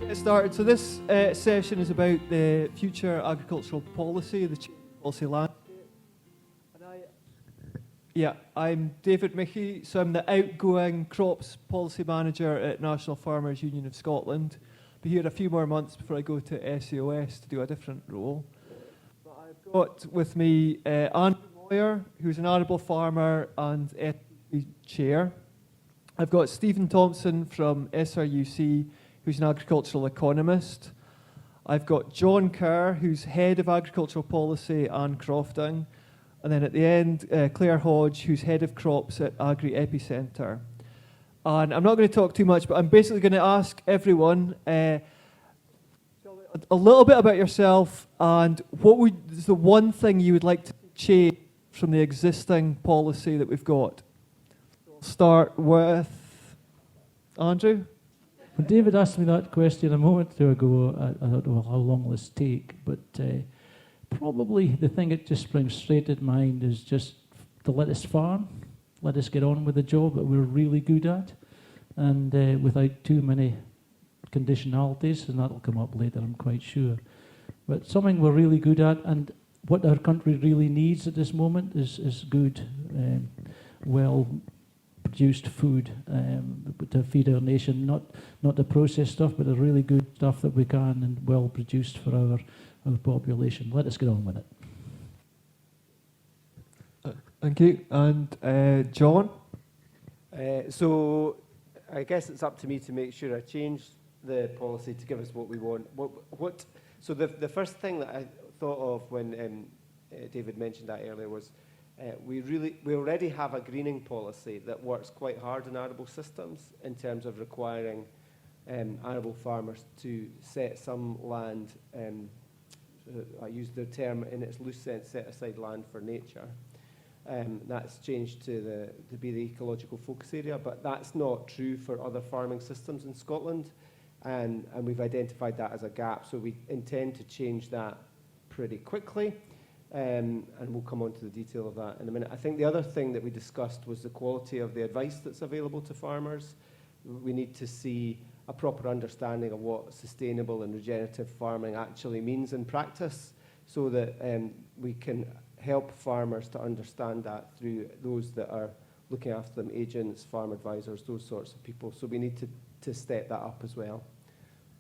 Get started. So this session is about the future agricultural policy, the changing policy landscape. And I'm David Michie, so I'm the outgoing crops policy manager at National Farmers Union of Scotland. I'll be here a few more months before I go to SEOS to do a different role. But I've got with me Andrew Moir, who's an Arable farmer and SRUC chair. I've got Stephen Thomson from SRUC, who's an agricultural economist. I've got John Kerr, who's head of agricultural policy and crofting. And then at the end, Claire Hodge, who's head of crops at Agri-Environment. And I'm not going to talk too much, but I'm basically going to ask everyone a little bit about yourself and what is the one thing you would like to change from the existing policy that we've got. We'll start with Andrew. When David asked me that question a moment or two ago, I don't know how long will this take, but probably the thing that just springs straight in mind is just to let us farm, let us get on with the job that we're really good at, and without too many conditionalities, and that'll come up later, I'm quite sure. But something we're really good at, and what our country really needs at this moment is good, well-produced food to feed our nation, not the processed stuff, but the really good stuff that we can and well-produced for our population. Let us get on with it. Thank you. And John? So I guess it's up to me to make sure I change the policy to give us what we want. So the first thing that I thought of when David mentioned that earlier was we already have a greening policy that works quite hard in arable systems in terms of requiring arable farmers to set some land, I use the term in its loose sense, set aside land for nature. That's changed to be the ecological focus area, but that's not true for other farming systems in Scotland, and we've identified that as a gap, so we intend to change that pretty quickly, and we'll come on to the detail of that in a minute. I think the other thing that we discussed was the quality of the advice that's available to farmers. We need to see a proper understanding of what sustainable and regenerative farming actually means in practice, so that we can help farmers to understand that through those that are looking after them, agents, farm advisors, those sorts of people. So we need to step that up as well.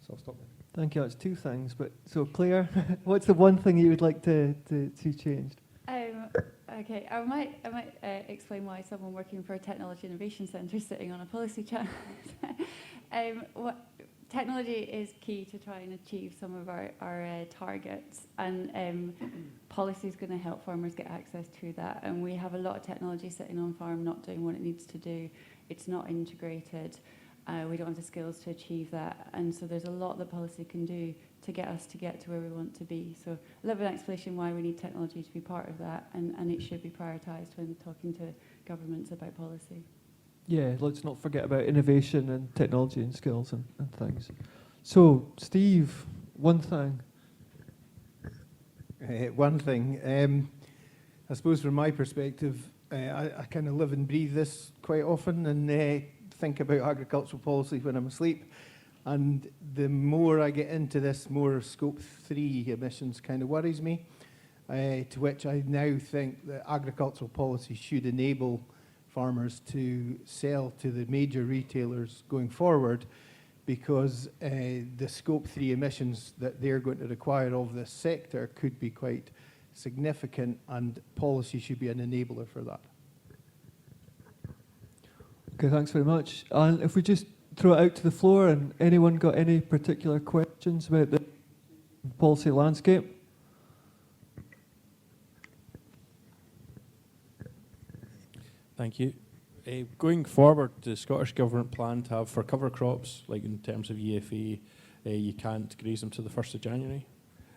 So I'll stop there. Thank you. That's two things. But so Claire, what's the one thing you would like to see changed? Okay, I might explain why someone working for a technology innovation centre is sitting on a policy chat. Technology is key to try and achieve some of our targets, and policy is going to help farmers get access to that. And we have a lot of technology sitting on farm not doing what it needs to do. It's not integrated. We don't have the skills to achieve that, and so there's a lot that policy can do to get us to where we want to be. So a little bit of explanation why we need technology to be part of that, and it should be prioritised when talking to governments about policy. Yeah, let's not forget about innovation and technology and skills and things. So, Steve, one thing. One thing. I suppose from my perspective, I kind of live and breathe this quite often and think about agricultural policy when I'm asleep. And the more I get into this, more Scope 3 emissions kind of worries me, to which I now think that agricultural policy should enable farmers to sell to the major retailers going forward, because the Scope 3 emissions that they're going to require of this sector could be quite significant, and policy should be an enabler for that. Okay, thanks very much. And if we just throw it out to the floor, and anyone got any particular questions about the policy landscape? Thank you. Going forward, the Scottish Government plan to have for cover crops, like in terms of EFA, you can't graze them to the 1st of January.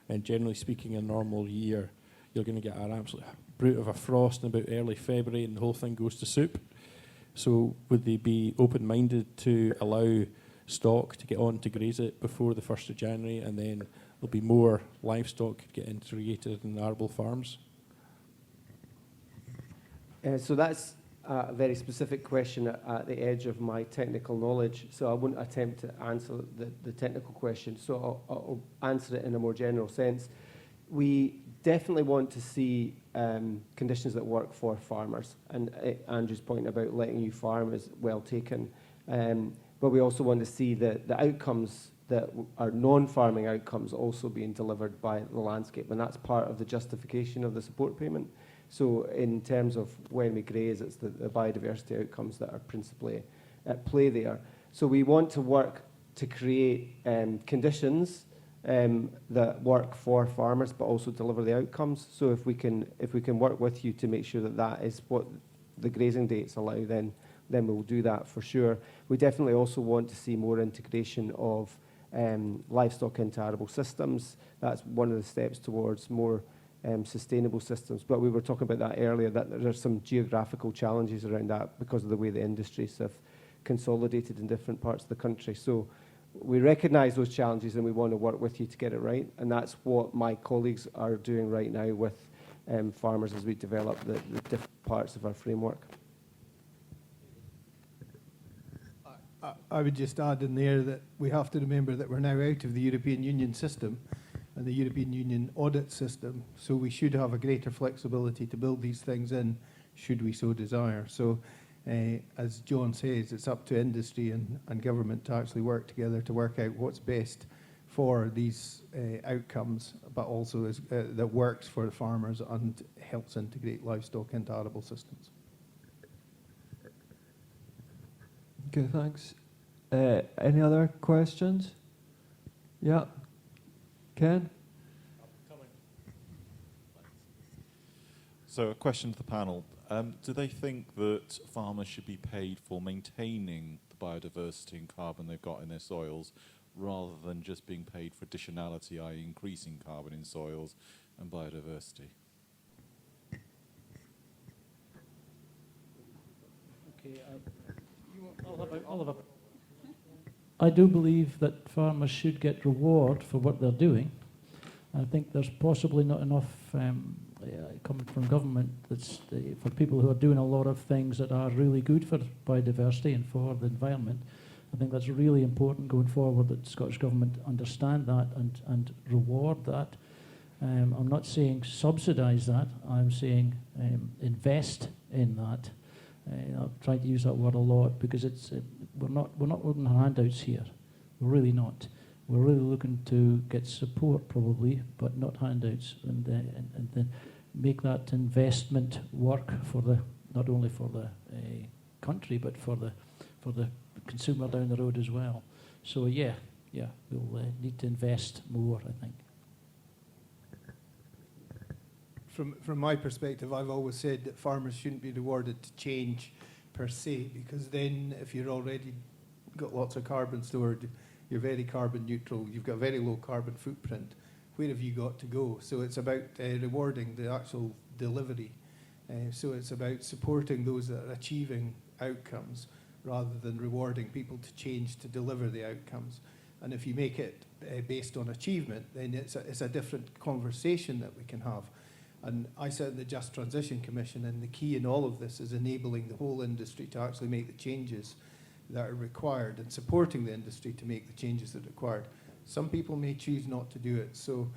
And generally speaking, in a normal year, you're going to get an absolute brute of a frost in about early February, and the whole thing goes to soup. So would they be open-minded to allow stock to get on to graze it before the 1st of January, and then there'll be more livestock could get integrated in arable farms? So that's a very specific question at the edge of my technical knowledge, so I won't attempt to answer the technical question, so I'll answer it in a more general sense. We definitely want to see conditions that work for farmers, and Andrew's point about letting you farm is well taken, but we also want to see the outcomes that are non-farming outcomes also being delivered by the landscape, and that's part of the justification of the support payment. So in terms of when we graze, it's the biodiversity outcomes that are principally at play there. So we want to work to create conditions that work for farmers, but also deliver the outcomes. So if we can work with you to make sure that that is what the grazing dates allow, then we'll do that for sure. We definitely also want to see more integration of livestock into arable systems. That's one of the steps towards more sustainable systems. But we were talking about that earlier, that there's some geographical challenges around that because of the way the industries have consolidated in different parts of the country. So we recognise those challenges and we want to work with you to get it right. And that's what my colleagues are doing right now with farmers as we develop the different parts of our framework. I would just add in there that we have to remember that we're now out of the European Union system and the European Union audit system, so we should have a greater flexibility to build these things in, should we so desire. So, as John says, it's up to industry and government to actually work together to work out what's best for these outcomes, but also that works for the farmers and helps integrate livestock into arable systems. Okay, thanks. Any other questions? Yeah. Ken? So a question to the panel. Do they think that farmers should be paid for maintaining the biodiversity and carbon they've got in their soils rather than just being paid for additionality, i.e. increasing carbon in soils and biodiversity? Okay, I do believe that farmers should get reward for what they're doing. I think there's possibly not enough coming from government that's for people who are doing a lot of things that are really good for biodiversity and for the environment. I think that's really important going forward that the Scottish Government understand that and reward that. I'm not saying subsidise that, I'm saying invest in that. I've tried to use that word a lot because it's we're not looking at handouts here. We're really not. We're really looking to get support probably, but not handouts, and then make that investment work for the not only for the country but for the consumer down the road as well. So yeah, we'll need to invest more, I think. From my perspective, I've always said that farmers shouldn't be rewarded to change per se, because then if you're already got lots of carbon stored, you're very carbon neutral, you've got a very low carbon footprint, where have you got to go? So it's about rewarding the actual delivery. So it's about supporting those that are achieving outcomes rather than rewarding people to change to deliver the outcomes. And if you make it based on achievement, then it's a different conversation that we can have. And I sit in the Just Transition Commission, and the key in all of this is enabling the whole industry to actually make the changes that are required and supporting the industry to make the changes that are required. Some people may choose not to do it, so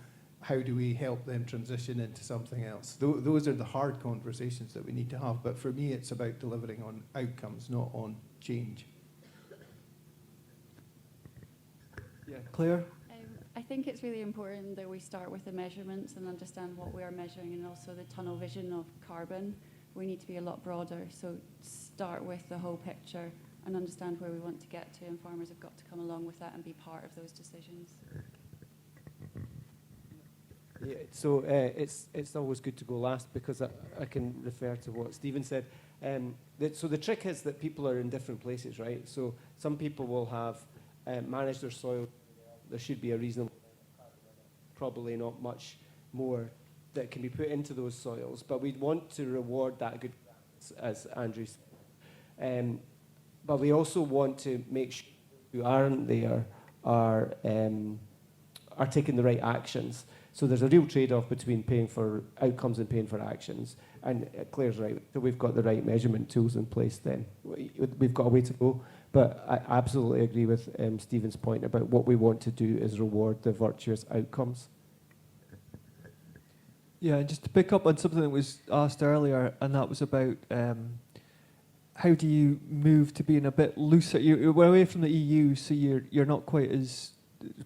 how do we help them transition into something else? Those are the hard conversations that we need to have, but for me it's about delivering on outcomes, not on change. Yeah, Claire? I think it's really important that we start with the measurements and understand what we are measuring, and also the tunnel vision of carbon. We need to be a lot broader, so start with the whole picture and understand where we want to get to, and farmers have got to come along with that and be part of those decisions. Yeah, so it's always good to go last because I can refer to what Stephen said. So the trick is that people are in different places, right? So some people will have managed their soil. There should be a reasonable, probably not much more that can be put into those soils, but we'd want to reward that good practice, as Andrew said. But we also want to make sure who aren't there are taking the right actions. So there's a real trade-off between paying for outcomes and paying for actions. and Claire's right, so we've got the right measurement tools in place then. We've got a way to go, but I absolutely agree with Stephen's point about what we want to do is reward the virtuous outcomes. Yeah, just to pick up on something that was asked earlier, and that was about how do you move to being a bit looser? You're away from the EU, so you're not quite as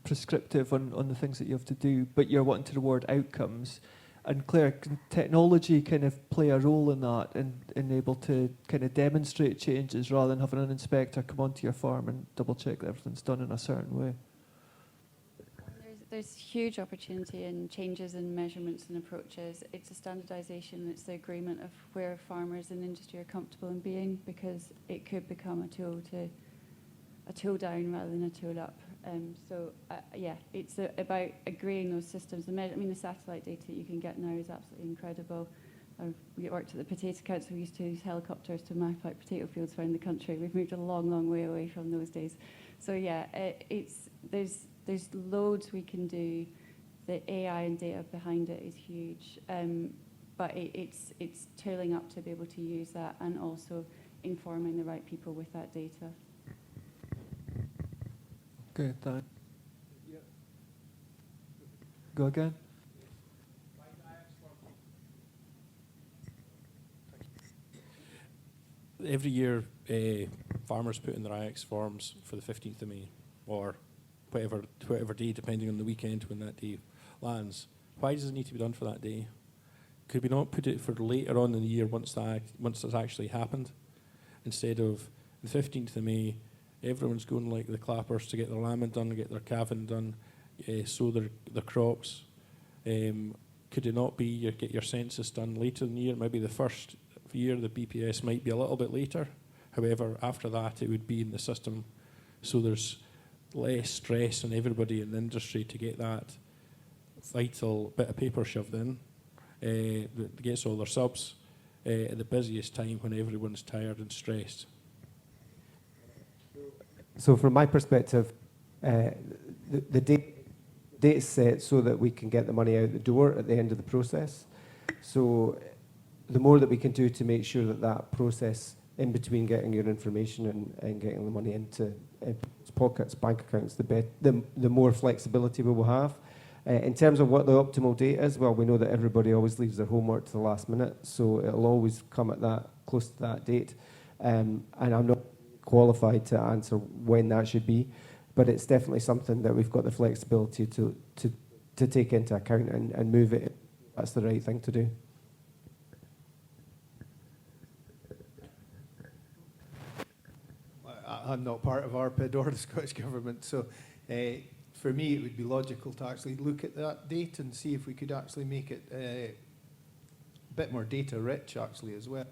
prescriptive on the things that you have to do, but you're wanting to reward outcomes. And Claire, can technology kind of play a role in that and able to kind of demonstrate changes rather than having an inspector come onto your farm and double check that everything's done in a certain way? There's huge opportunity in changes in measurements and approaches. It's a standardisation, it's the agreement of where farmers and industry are comfortable in being, because it could become a tool down rather than a tool up. Yeah, it's about agreeing those systems. The satellite data that you can get now is absolutely incredible. We worked at the Potato Council. We used to use helicopters to map out potato fields around the country. We've moved a long, long way away from those days. So yeah, there's loads we can do. The AI and data behind it is huge, but it's tooling up to be able to use that and also informing the right people with that data. Okay, thanks. Go again. Every year, farmers put in their IX forms for the 15th of May, or whatever day, depending on the weekend when that day lands. Why does it need to be done for that day? Could we not put it for later on in the year once it's actually happened? Instead of the 15th of May, everyone's going like the clappers to get their lambing done, get their calving done, sow their crops. Could it not be you get your census done later in the year? Maybe the first year the BPS might be a little bit later. However, after that it would be in the system, so there's less stress on everybody in the industry to get that vital bit of paper shoved in that gets all their subs at the busiest time when everyone's tired and stressed. So from my perspective, the date's set so that we can get the money out the door at the end of the process. So the more that we can do to make sure that process in between getting your information and getting the money into pockets, bank accounts, the more flexibility we will have. In terms of what the optimal date is, well, we know that everybody always leaves their homework to the last minute, so it'll always come at that close to that date. And I'm not qualified to answer when that should be, but it's definitely something that we've got the flexibility to take into account and move it. That's the right thing to do. I'm not part of ARPID or the Scottish Government, so for me it would be logical to actually look at that date and see if we could actually make it a bit more data rich actually as well.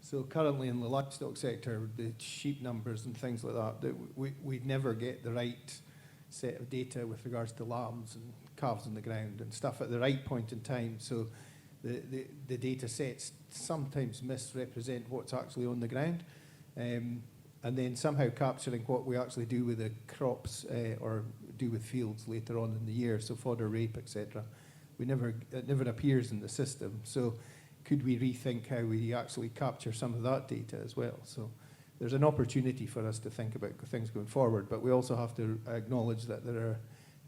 So currently in the livestock sector, the sheep numbers and things like that, we'd never get the right set of data with regards to lambs and calves on the ground and stuff at the right point in time. So the data sets sometimes misrepresent what's actually on the ground. And then somehow capturing what we actually do with the crops or do with fields later on in the year, so fodder, rape, etc. It never appears in the system. So could we rethink how we actually capture some of that data as well? So there's an opportunity for us to think about things going forward, but we also have to acknowledge that there are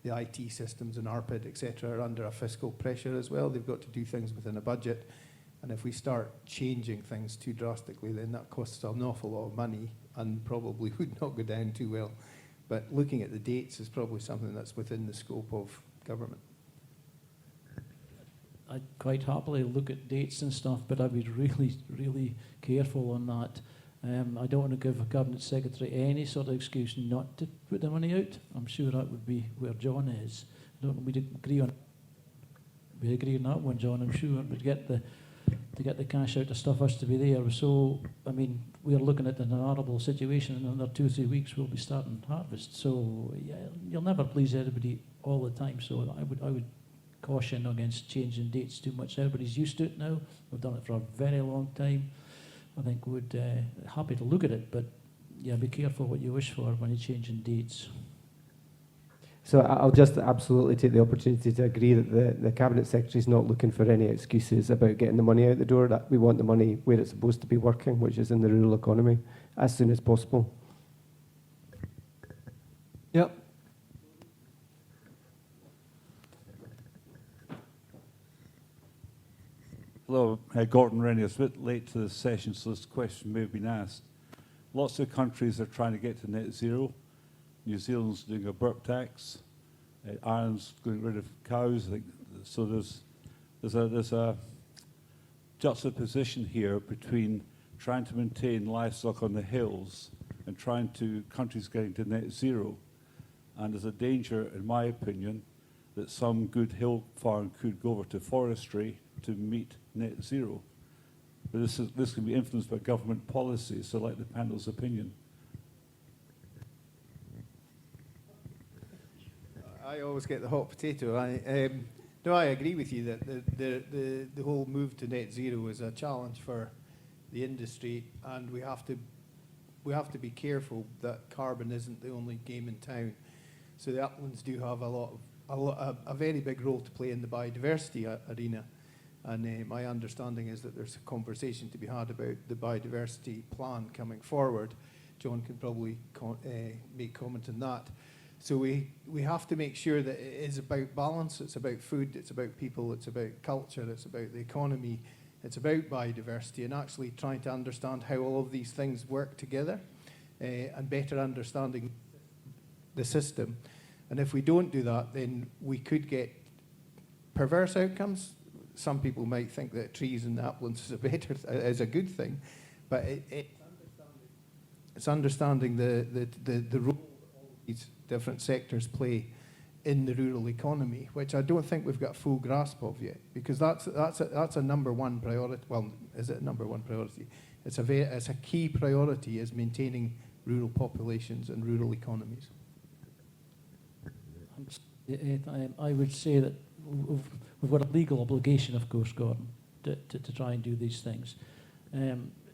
the IT systems and ARPID, etc., are under a fiscal pressure as well. They've got to do things within a budget. And if we start changing things too drastically, then that costs an awful lot of money and probably would not go down too well. But looking at the dates is probably something that's within the scope of government. I'd quite happily look at dates and stuff, but I'd be really, really careful on that. I don't want to give a Cabinet Secretary any sort of excuse not to put the money out. I'm sure that would be where John is. We'd agree on that one, John, I'm sure. We'd get to get the cash out, the stuff has to be there. So, I mean, we're looking at an arable situation, and in another 2 or 3 weeks we'll be starting harvest. So, yeah, you'll never please everybody all the time. So I would caution against changing dates too much. Everybody's used to it now. We've done it for a very long time. I think we'd happy to look at it, but yeah, be careful what you wish for when you're changing dates. So I'll just absolutely take the opportunity to agree that the Cabinet Secretary is not looking for any excuses about getting the money out the door. That we want the money where it's supposed to be working, which is in the rural economy, as soon as possible. Yep. Hello, Gordon Rennie. I was a bit late to this session, so this question may have been asked. Lots of countries are trying to get to net zero. New Zealand's doing a burp tax. Ireland's getting rid of cows. I think so. There's a juxtaposition here between trying to maintain livestock on the hills and trying to countries getting to net zero. And there's a danger, in my opinion, that some good hill farm could go over to forestry to meet net zero. But this can be influenced by government policy, so I'd like the panel's opinion. I always get the hot potato. No, I agree with you that the whole move to net zero is a challenge for the industry, and we have to be careful that carbon isn't the only game in town. So the uplands do have a very big role to play in the biodiversity arena. And my understanding is that there's a conversation to be had about the biodiversity plan coming forward. John can probably make comment on that. So we have to make sure that it is about balance, it's about food, it's about people, it's about culture, it's about the economy, it's about biodiversity, and actually trying to understand how all of these things work together and better understanding the system. And if we don't do that, then we could get perverse outcomes. Some people might think that trees and uplands is a good thing, but it's understanding the role all these different sectors play in the rural economy, which I don't think we've got a full grasp of yet, because that's a number one priority. Well, is it a number one priority? It's a key priority, is maintaining rural populations and rural economies. I would say that we've got a legal obligation, of course, Gordon, to try and do these things.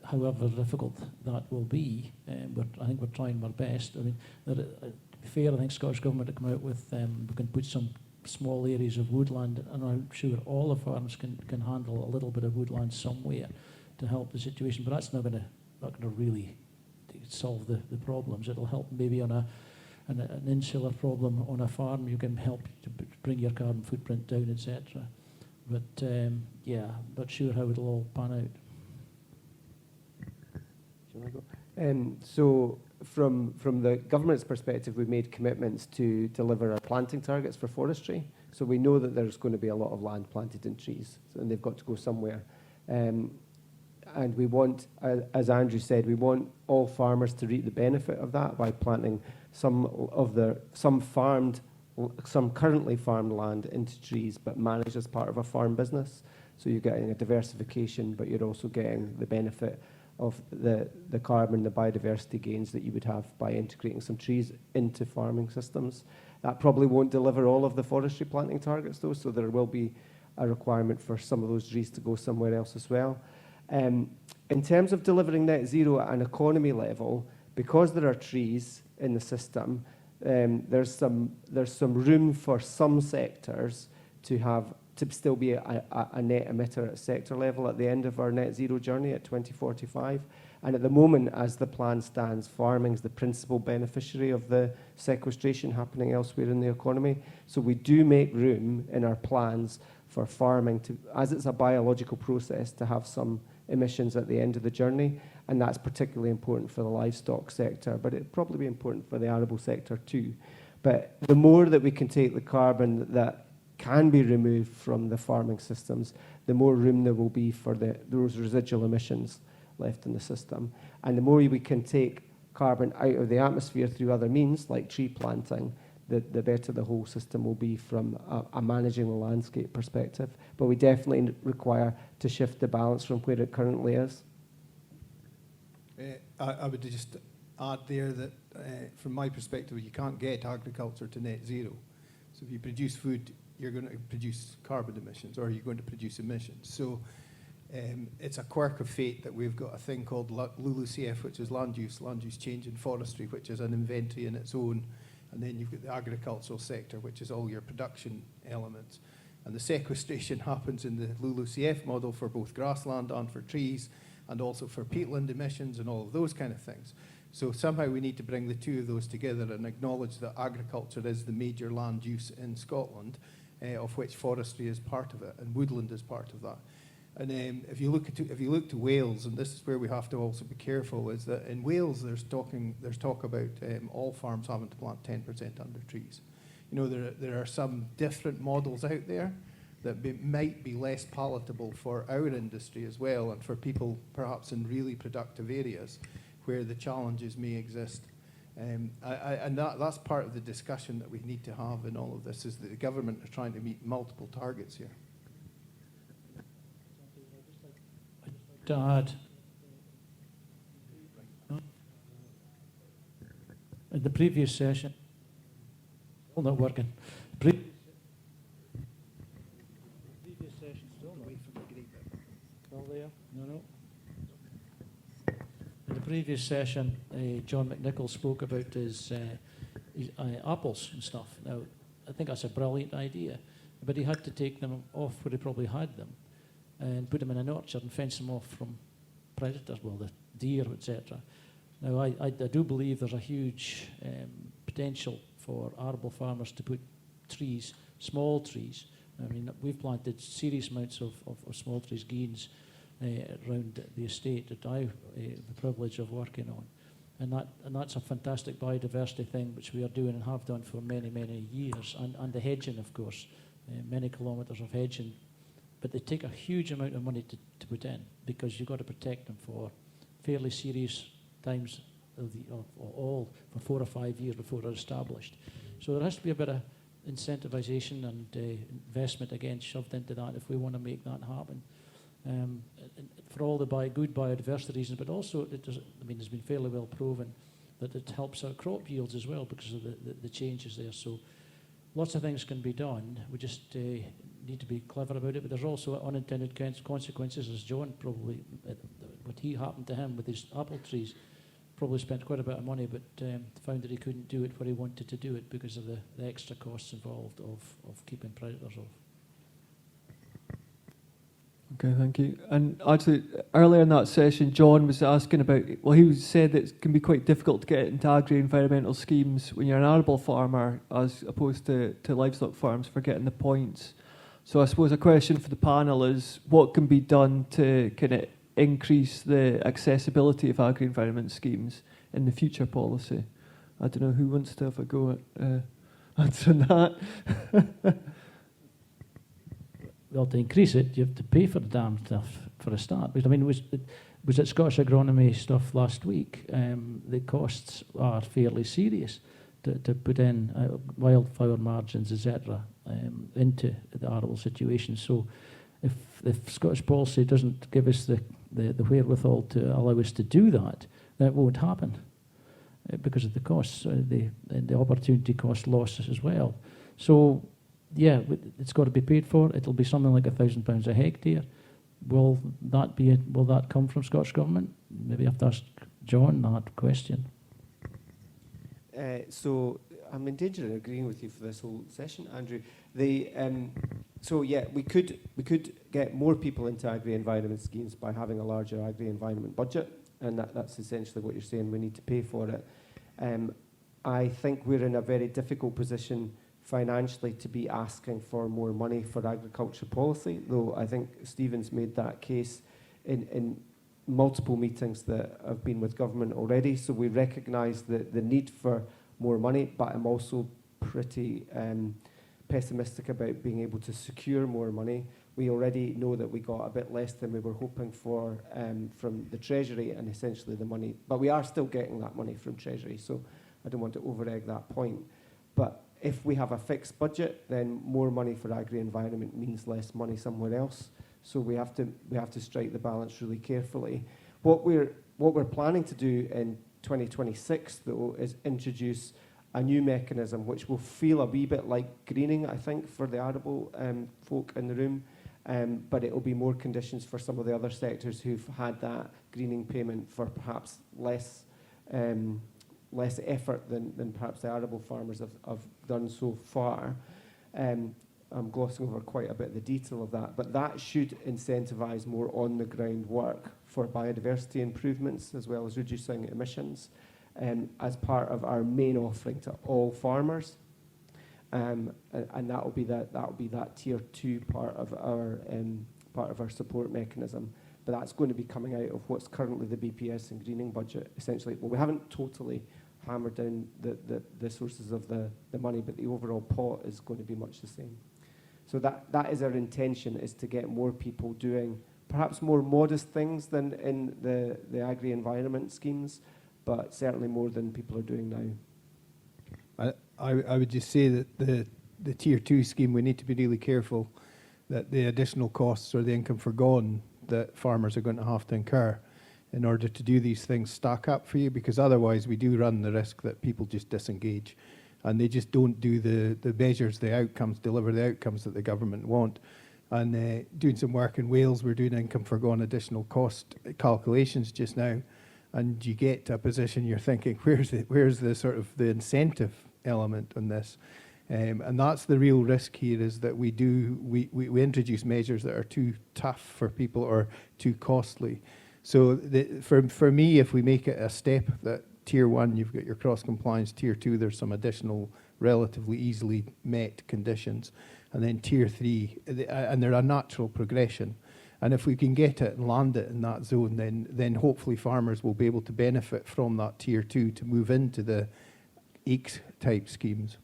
However difficult that will be, but I think we're trying our best. I mean, to be fair, I think Scottish Government have come out with we can put some small areas of woodland, and I'm sure all the farms can handle a little bit of woodland somewhere to help the situation. But that's not going to really solve the problems. It'll help maybe on an insular problem on a farm. You can help to bring your carbon footprint down, etc. But yeah, not sure how it'll all pan out. So from the government's perspective, we've made commitments to deliver our planting targets for forestry. So we know that there's going to be a lot of land planted in trees, and they've got to go somewhere. And we want, as Andrew said, we want all farmers to reap the benefit of that by planting some currently farmed land into trees, but managed as part of a farm business. So you're getting a diversification, but you're also getting the benefit of the carbon, the biodiversity gains that you would have by integrating some trees into farming systems. That probably won't deliver all of the forestry planting targets, though, so there will be a requirement for some of those trees to go somewhere else as well. In terms of delivering net zero at an economy level, because there are trees in the system, there's some room for some sectors to still be a net emitter at sector level at the end of our net zero journey at 2045. And at the moment, as the plan stands, farming is the principal beneficiary of the sequestration happening elsewhere in the economy. So we do make room in our plans for farming to, as it's a biological process, to have some emissions at the end of the journey. And that's particularly important for the livestock sector, but it'd probably be important for the arable sector too. But the more that we can take the carbon that can be removed from the farming systems, the more room there will be for those residual emissions left in the system. And the more we can take carbon out of the atmosphere through other means, like tree planting, the better the whole system will be from a managing the landscape perspective. But we definitely require to shift the balance from where it currently is. I would just add there that from my perspective, you can't get agriculture to net zero. So if you produce food, you're going to produce carbon emissions, or you're going to produce emissions. So it's a quirk of fate that we've got a thing called LULUCF, which is land use change in forestry, which is an inventory in its own. And then you've got the agricultural sector, which is all your production elements. And the sequestration happens in the LULUCF model for both grassland and for trees, and also for peatland emissions and all of those kind of things. So somehow we need to bring the two of those together and acknowledge that agriculture is the major land use in Scotland, of which forestry is part of it, and woodland is part of that. And if you look to Wales, and this is where we have to also be careful, is that in Wales there's talk about all farms having to plant 10% under trees. You know, there are some different models out there that might be less palatable for our industry as well, and for people perhaps in really productive areas where the challenges may exist. And that's part of the discussion that we need to have in all of this, is that the government are trying to meet multiple targets here. To add, in the previous session, still not working. Previous session, still not. Still there? No. In the previous session, John McNichol spoke about his apples and stuff. Now, I think that's a brilliant idea, but he had to take them off where he probably had them and put them in an orchard and fence them off from predators, well, the deer, etc. Now, I do believe there's a huge potential for arable farmers to put trees, small trees. I mean, we've planted serious amounts of small trees, genes, around the estate that I have the privilege of working on. And that's a fantastic biodiversity thing, which we are doing and have done for many, many years. And the hedging, of course, many kilometres of hedging. But they take a huge amount of money to put in, because you've got to protect them for fairly serious times for 4 or 5 years before they're established. So there has to be a bit of incentivisation and investment again shoved into that if we want to make that happen. For all the good biodiversity reasons, but also it's been fairly well proven that it helps our crop yields as well because of the changes there. So lots of things can be done. We just need to be clever about it. But there's also unintended consequences, as John probably, what happened to him with his apple trees, probably spent quite a bit of money, but found that he couldn't do it where he wanted to do it because of the extra costs involved of keeping predators off. Okay, thank you. And actually, earlier in that session, John was asking about, well, he said that it can be quite difficult to get into agri-environmental schemes when you're an arable farmer as opposed to livestock farms for getting the points. So I suppose a question for the panel is, what can be done to kind of increase the accessibility of agri-environment schemes in the future policy? I don't know, who wants to have a go at answering that? Well, to increase it, you have to pay for the damn stuff for a start. Because, I mean, was at Scottish Agronomy stuff last week. The costs are fairly serious to put in wildflower margins, etc., into the arable situation. So if Scottish policy doesn't give us the wherewithal to allow us to do that, that won't happen because of the costs, the opportunity cost losses as well. So, yeah, it's got to be paid for. It'll be something like £1,000 a hectare. Will that come from Scottish Government? Maybe I have to ask John that question. So I'm in danger of agreeing with you for this whole session, Andrew. So yeah, we could get more people into agri-environment schemes by having a larger agri-environment budget, and that's essentially what you're saying. We need to pay for it. I think we're in a very difficult position financially to be asking for more money for agriculture policy, though I think Stephen's made that case in multiple meetings that have been with government already. So we recognise the need for more money, but I'm also pretty pessimistic about being able to secure more money. We already know that we got a bit less than we were hoping for from the Treasury and essentially the money, but we are still getting that money from Treasury, so I don't want to over-egg that point. But if we have a fixed budget, then more money for agri-environment means less money somewhere else. So we have to strike the balance really carefully. What we're planning to do in 2026, though, is introduce a new mechanism which will feel a wee bit like greening, I think, for the arable folk in the room, but it will be more conditions for some of the other sectors who've had that greening payment for perhaps less less effort than perhaps the arable farmers have done so far. I'm glossing over quite a bit of the detail of that, but that should incentivise more on-the-ground work for biodiversity improvements as well as reducing emissions as part of our main offering to all farmers. And that will be that tier 2 part of our support mechanism. But that's going to be coming out of what's currently the BPS and greening budget, essentially. Well, we haven't totally hammered down the sources of the money, but the overall pot is going to be much the same. So that is our intention, is to get more people doing perhaps more modest things than in the agri-environment schemes, but certainly more than people are doing now. I would just say that the tier 2 scheme, we need to be really careful that the additional costs or the income forgone that farmers are going to have to incur in order to do these things stack up for you, because otherwise we do run the risk that people just disengage and they just don't do the measures, the outcomes, deliver the outcomes that the government want. And doing some work in Wales, we're doing income forgone additional cost calculations just now, and you get to a position you're thinking, where's the sort of the incentive element on this? And that's the real risk here, is that we introduce measures that are too tough for people or too costly. So for me, if we make it a step that tier 1, you've got your cross compliance, tier 2, there's some additional relatively easily met conditions, and then tier 3, and they're a natural progression. And if we can get it and land it in that zone, then hopefully farmers will be able to benefit from that tier 2 to move into the EAKS type schemes.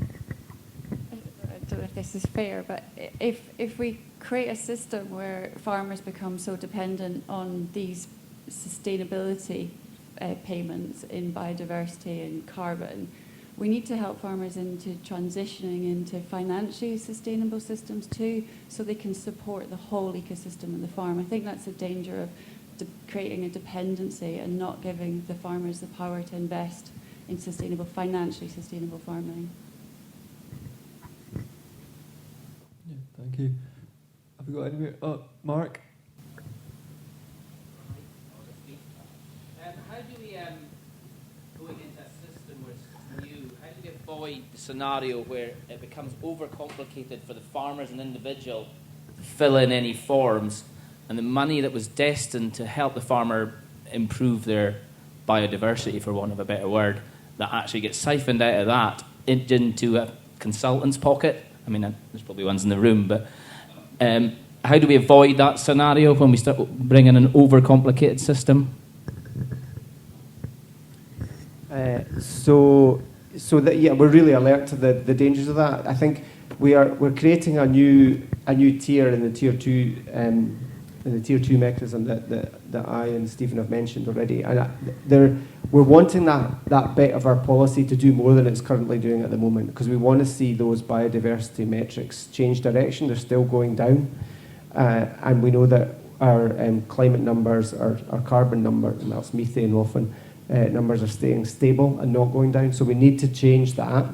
I don't know if this is fair, but if we create a system where farmers become so dependent on these sustainability payments in biodiversity and carbon, we need to help farmers into transitioning into financially sustainable systems too, so they can support the whole ecosystem of the farm. I think that's the danger of creating a dependency and not giving the farmers the power to invest in financially sustainable farming. Yeah, thank you. Have we got anywhere? Oh, Mark. How do we, going into a system where it's new, how do we avoid the scenario where it becomes overcomplicated for the farmers and individual to fill in any forms, and the money that was destined to help the farmer improve their biodiversity, for want of a better word, that actually gets siphoned out of that into a consultant's pocket? I mean, there's probably ones in the room, but how do we avoid that scenario when we start bringing an overcomplicated system? So that, yeah, we're really alert to the dangers of that. I think we're creating a new tier in the tier 2 mechanism that I and Stephen have mentioned already, and we're wanting that bit of our policy to do more than it's currently doing at the moment, because we want to see those biodiversity metrics change direction. They're still going down, and we know that our climate numbers, our carbon number, and that's methane often, numbers are staying stable and not going down. So we need to change that.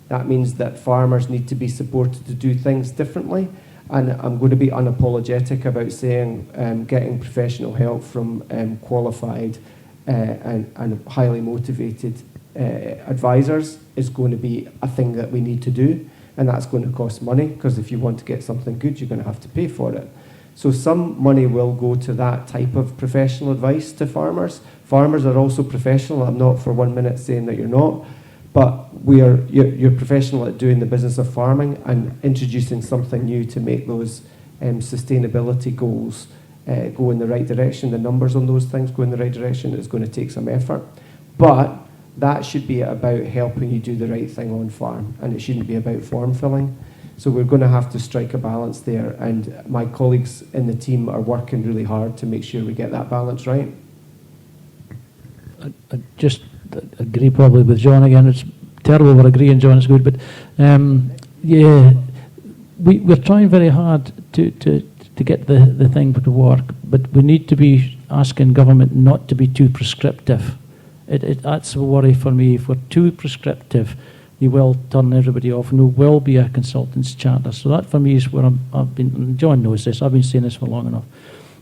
That means that farmers need to be supported to do things differently. And I'm going to be unapologetic about saying getting professional help from qualified and highly motivated advisors is going to be a thing that we need to do. And that's going to cost money, because if you want to get something good, you're going to have to pay for it. So some money will go to that type of professional advice to farmers. Farmers are also professional. I'm not for 1 minute saying that you're not. But you're professional at doing the business of farming, and introducing something new to make those sustainability goals go in the right direction. The numbers on those things go in the right direction. It's going to take some effort. But that should be about helping you do the right thing on farm, and it shouldn't be about form filling. So we're going to have to strike a balance there, and my colleagues in the team are working really hard to make sure we get that balance right. I just agree probably with John again. It's terrible we're agreeing, John, it's good, but yeah, we're trying very hard to get the thing to work, but we need to be asking government not to be too prescriptive. That's a worry for me. If we're too prescriptive, you will turn everybody off, and there will be a consultant's charter. So that for me is where I've been, and John knows this, I've been saying this for long enough,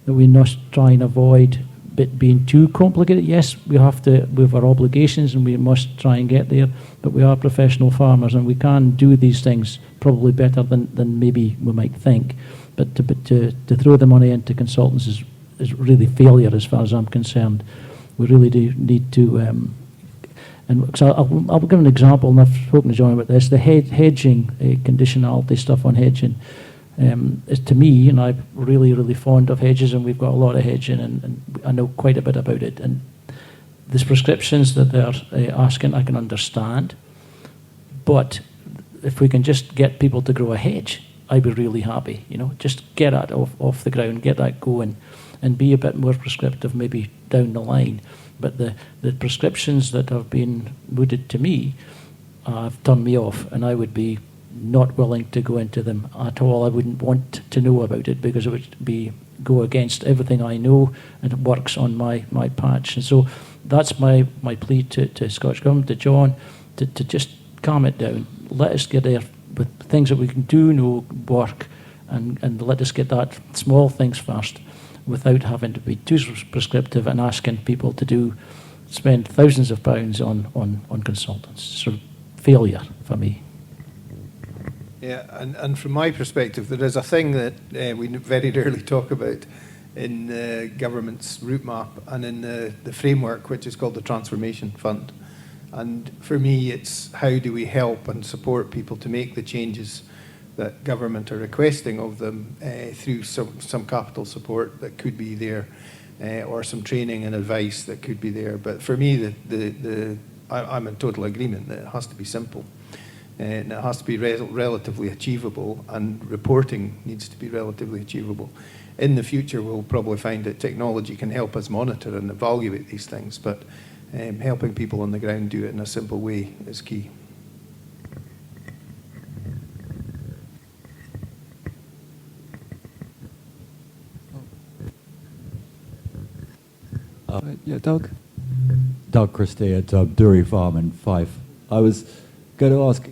that we must try and avoid bit being too complicated. Yes, we have our obligations and we must try and get there, but we are professional farmers and we can do these things probably better than maybe we might think. But to throw the money into consultants is really failure as far as I'm concerned. We really do need to, and so I'll give an example, and I've spoken to John about this, the hedging, conditionality stuff on hedging. Is to me, and I'm really, really fond of hedges, and we've got a lot of hedging, and I know quite a bit about it. And the prescriptions that they're asking, I can understand. But if we can just get people to grow a hedge, I'd be really happy. Just get that off the ground, get that going, and be a bit more prescriptive maybe down the line. But the prescriptions that have been mooted to me have turned me off, and I would be not willing to go into them at all. I wouldn't want to know about it because it would go against everything I know, and it works on my patch. And so that's my plea to Scottish Government, to John, to just calm it down. Let us get there with things that we can do know work, and let us get that small things first without having to be too prescriptive and asking people to spend thousands of pounds on consultants. So failure for me. Yeah, and from my perspective, there is a thing that we very rarely talk about in the government's route map and in the framework, which is called the Transformation Fund. And for me, it's how do we help and support people to make the changes that government are requesting of them through some capital support that could be there, or some training and advice that could be there. But for me, I'm in total agreement that it has to be simple. And it has to be relatively achievable, and reporting needs to be relatively achievable. In the future, we'll probably find that technology can help us monitor and evaluate these things, but helping people on the ground do it in a simple way is key. Yeah, Doug? Doug Christie at Dury Farm in Fife. I was going to ask,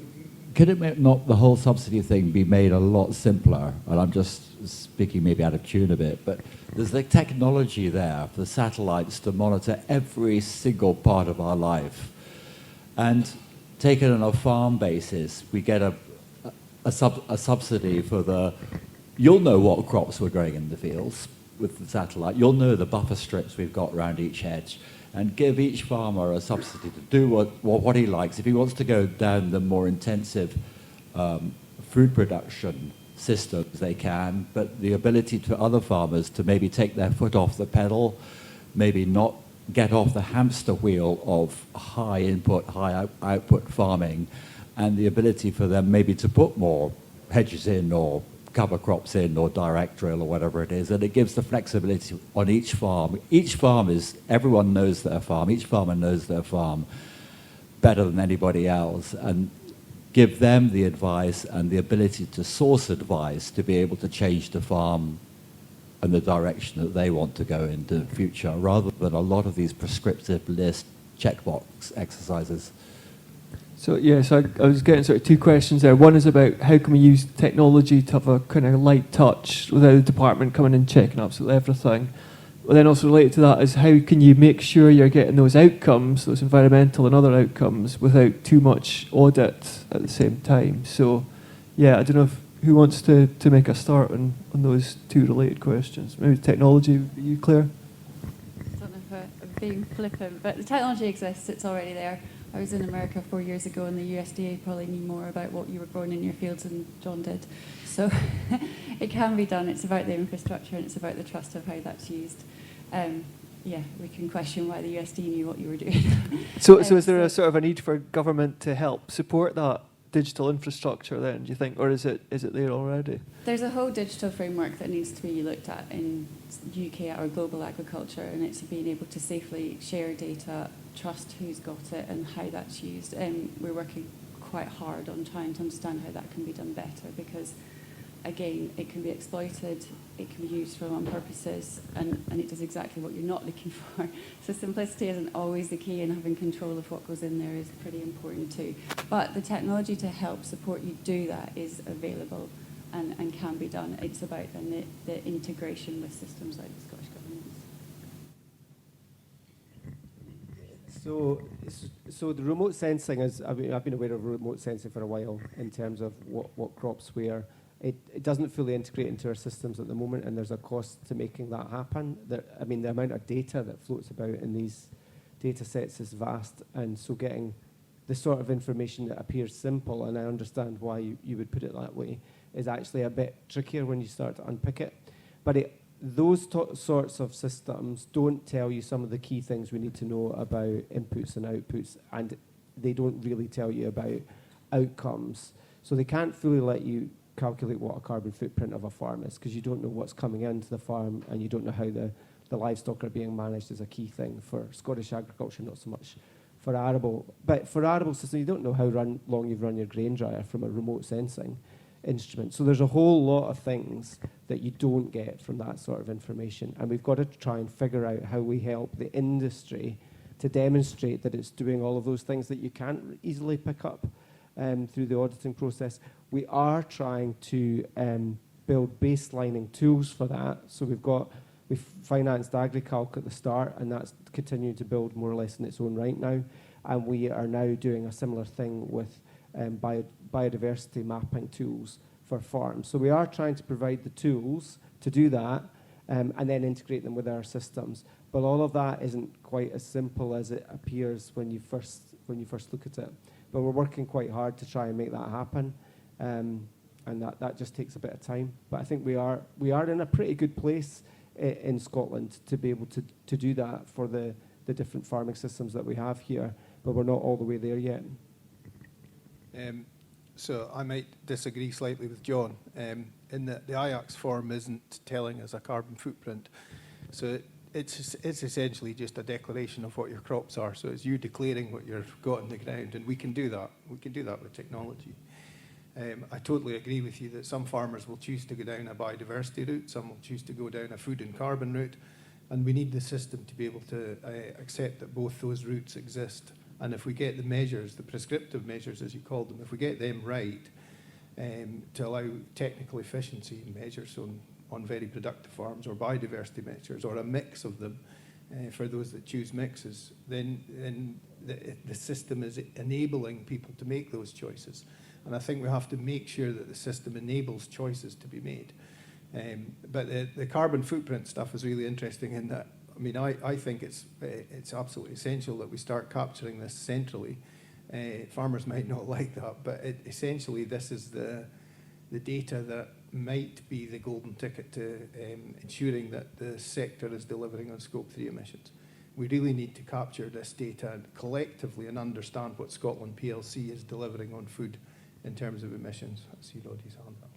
could it not the whole subsidy thing be made a lot simpler? And I'm just speaking maybe out of tune a bit, but there's the technology there for the satellites to monitor every single part of our life. And taken on a farm basis, we get a subsidy for you'll know what crops we're growing in the fields with the satellite. You'll know the buffer strips we've got around each hedge, and give each farmer a subsidy to do what he likes. If he wants to go down the more intensive food production systems, they can, but the ability to other farmers to maybe take their foot off the pedal, maybe not get off the hamster wheel of high input, high output farming, and the ability for them maybe to put more hedges in or cover crops in or direct drill or whatever it is, and it gives the flexibility on each farm. Each farm everyone knows their farm, each farmer knows their farm better than anybody else, and give them the advice and the ability to source advice to be able to change the farm and the direction that they want to go into the future, rather than a lot of these prescriptive list checkbox exercises. So yes, I was getting sort of two questions there. One is about how can we use technology to have a kind of light touch without the department coming and checking absolutely everything. But then also related to that is how can you make sure you're getting those outcomes, those environmental and other outcomes, without too much audit at the same time. So yeah, I don't know who wants to make a start on those two related questions. Maybe technology, are you Claire? I don't know if I'm being flippant, but the technology exists, it's already there. I was in America 4 years ago, and the USDA probably knew more about what you were growing in your fields than John did. So it can be done. It's about the infrastructure, and it's about the trust of how that's used. Yeah, we can question why the USDA knew what you were doing. So is there a sort of a need for government to help support that digital infrastructure then, do you think, or is it there already? There's a whole digital framework that needs to be looked at in UK or global agriculture, and it's being able to safely share data, trust who's got it and how that's used. We're working quite hard on trying to understand how that can be done better, because again, it can be exploited, it can be used for wrong purposes, and it does exactly what you're not looking for. So simplicity isn't always the key, and having control of what goes in there is pretty important too. But the technology to help support you do that is available and can be done. It's about then the integration with systems like the Scottish Government's. So the remote sensing is, I've been aware of remote sensing for a while in terms of what crops where. It doesn't fully integrate into our systems at the moment, and there's a cost to making that happen. The amount of data that floats about in these data sets is vast, and so getting the sort of information that appears simple, and I understand why you would put it that way, is actually a bit trickier when you start to unpick it. But those sorts of systems don't tell you some of the key things we need to know about inputs and outputs, and they don't really tell you about outcomes. So they can't fully let you calculate what a carbon footprint of a farm is, because you don't know what's coming into the farm, and you don't know how the livestock are being managed is a key thing for Scottish agriculture, not so much for arable. But for arable system, you don't know how long you've run your grain dryer from a remote sensing instrument. So there's a whole lot of things that you don't get from that sort of information, and we've got to try and figure out how we help the industry to demonstrate that it's doing all of those things that you can't easily pick up through the auditing process. We are trying to build baselining tools for that. So we've financed AgriCalc at the start, and that's continuing to build more or less in its own right now. And we are now doing a similar thing with biodiversity mapping tools for farms. So we are trying to provide the tools to do that, and then integrate them with our systems. But all of that isn't quite as simple as it appears when you first look at it. But we're working quite hard to try and make that happen, and that just takes a bit of time. But I think we are in a pretty good place in Scotland to be able to do that for the different farming systems that we have here, but we're not all the way there yet. So I might disagree slightly with John in that the IACS form isn't telling us a carbon footprint. So it's essentially just a declaration of what your crops are. So it's you declaring what you've got in the ground, and we can do that. We can do that with technology. I totally agree with you that some farmers will choose to go down a biodiversity route, some will choose to go down a food and carbon route, and we need the system to be able to accept that both those routes exist. And if we get the measures, the prescriptive measures as you call them, if we get them right, to allow technical efficiency measures on very productive farms, or biodiversity measures, or a mix of them, for those that choose mixes, then the system is enabling people to make those choices. And I think we have to make sure that the system enables choices to be made. But the carbon footprint stuff is really interesting in that, I think it's absolutely essential that we start capturing this centrally. Farmers might not like that, but essentially this is the data that might be the golden ticket to ensuring that the sector is delivering on Scope 3 emissions. We really need to capture this data collectively and understand what Scotland PLC is delivering on food in terms of emissions. I see Roddy's hand up.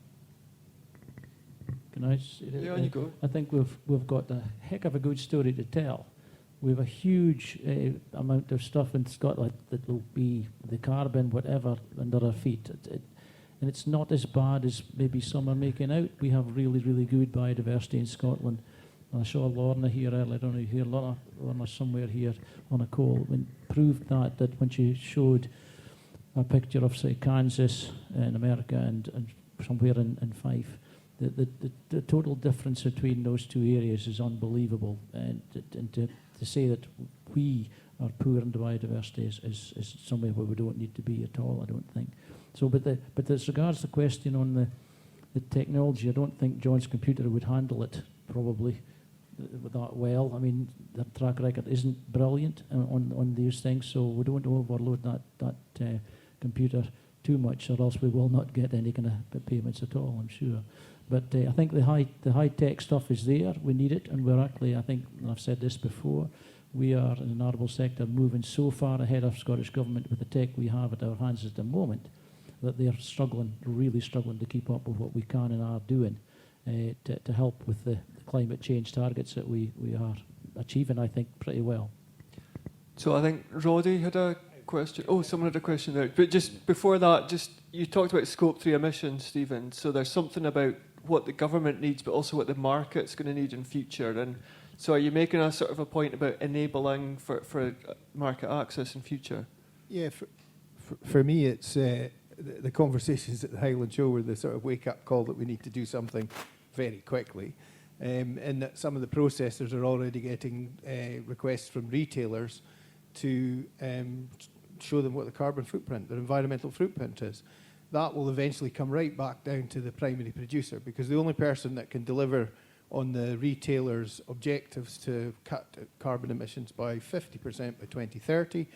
Can I say that? Yeah, you go. I think we've got a heck of a good story to tell. We have a huge amount of stuff in Scotland that will be the carbon, whatever, under our feet. And it's not as bad as maybe some are making out. We have really, really good biodiversity in Scotland. And I saw Lorna here earlier, I don't know if you hear Lorna somewhere here on a call, and proved that when she showed a picture of, say, Kansas in America and somewhere in Fife, the total difference between those two areas is unbelievable. And to say that we are poor in biodiversity is somewhere where we don't need to be at all, I don't think. So, but as regards the question on the technology, I don't think John's computer would handle it probably that well. I mean, the track record isn't brilliant on these things, so we don't overload that computer too much, or else we will not get any kind of payments at all, I'm sure. But I think the high tech stuff is there. We need it, and we're actually, I think, and I've said this before, we are in the arable sector moving so far ahead of Scottish Government with the tech we have at our hands at the moment that they're really struggling to keep up with what we can and are doing to help with the climate change targets that we are achieving, I think, pretty well. So I think Roddy had a question. Oh, someone had a question there. But just before that, you talked about Scope 3 emissions, Stephen. So there's something about what the government needs, but also what the market's going to need in future. And so are you making a sort of a point about enabling for market access in future? Yeah, for me, it's the conversations at the Highland Show were the sort of wake-up call that we need to do something very quickly. And that some of the processors are already getting requests from retailers to show them what the carbon footprint, their environmental footprint is. That will eventually come right back down to the primary producer, because the only person that can deliver on the retailer's objectives to cut carbon emissions by 50% by 2030